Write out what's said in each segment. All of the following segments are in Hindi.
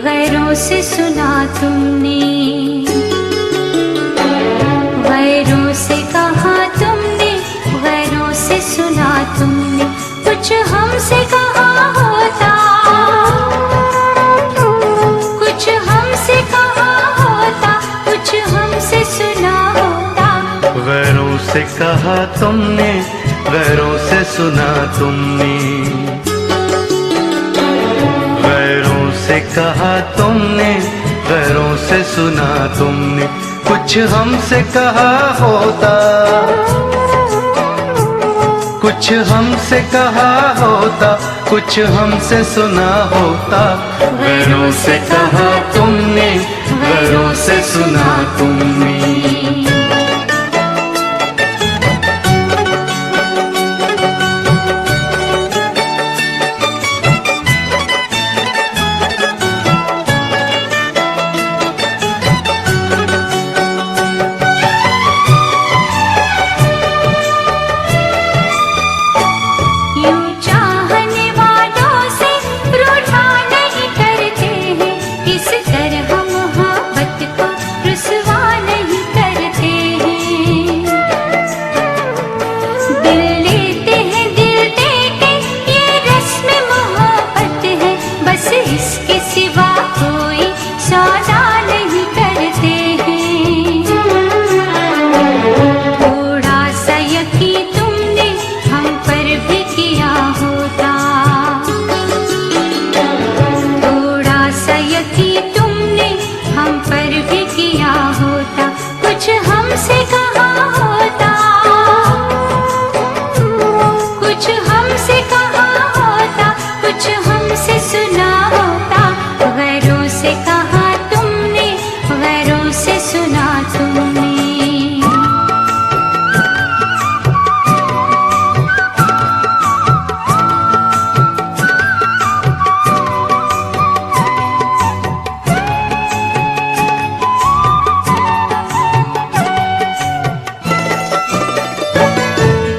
गैरों से सुना तुमने, गैरों से कहा तुमने, गैरों से सुना तुमने, कुछ हमसे कहा होता, कुछ हमसे कहा होता, कुछ हमसे सुना होता। गैरों से कहा तुमने, गैरों से सुना तुमने, गैरों से कहा तुमने, गैरों से सुना तुमने, कुछ हमसे कहा होता, कुछ हमसे कहा होता, कुछ हमसे सुना होता। गैरों से कहा तुमने, गैरों से सुना तुमने।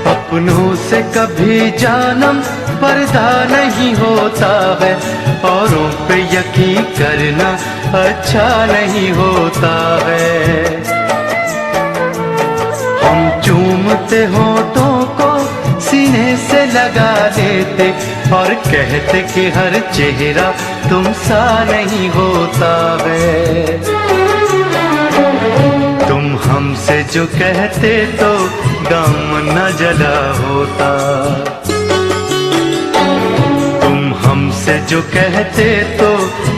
अपनों से कभी जानम पर्दा नहीं होता है, औरों पे यकीन करना अच्छा नहीं होता है। हम चूमते होठों को सीने से लगा देते और कहते कि हर चेहरा तुम सा नहीं होता है। तुम हमसे जो कहते तो दामन न जला होता, तुम हमसे जो कहते तो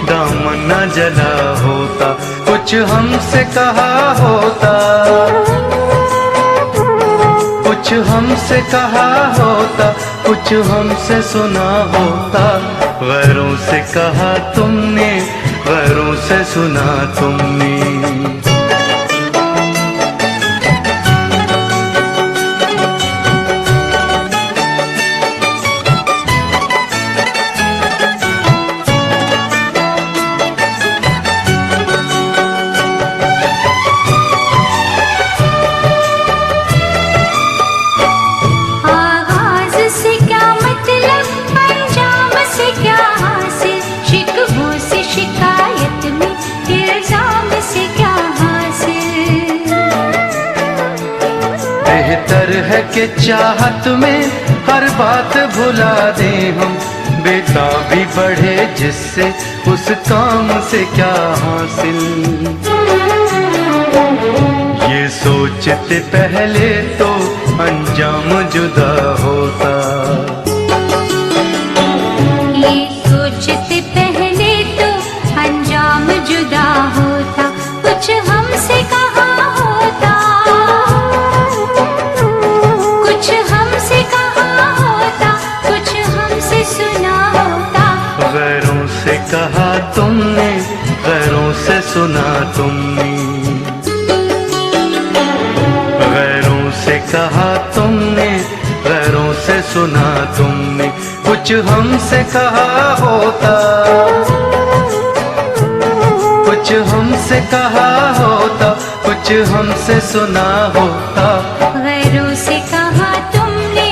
दामन न जला होता। कुछ हमसे कहा होता, कुछ हमसे कहा होता, कुछ हमसे सुना होता। गैरों से कहा तुमने, गैरों से सुना तुमने। बेहतर है कि चाहत में हर बात भुला दें हम, बेताबी बढ़े जिससे उस काम से क्या हासिल। ये सोचते पहले तो अंजाम जुदा होता। ये सोचते पहले तो अंजाम जुदा होता, कुछ हमसे कहा होता, कुछ हमसे कहा होता, कुछ हमसे सुना होता। गैरों से कहा तुमने, गैरों से सुना तुमने, गैरों से कहा तुमने, गैरों से सुना तुमने। कुछ हमसे कहा होता, कुछ हमसे कहा होता, कुछ हमसे सुना होता। गैरों से कहा तुमने,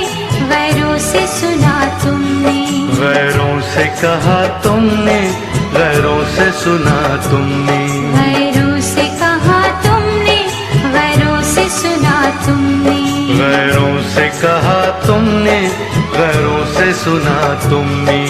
गैरों से सुना तुमने, गैरों से कहा तुमने, गैरों से सुना तुमने, गैरों से कहा तुमने, गैरों से सुना तुमने, गैरों से कहा तुमने, गैरों से सुना तुमने।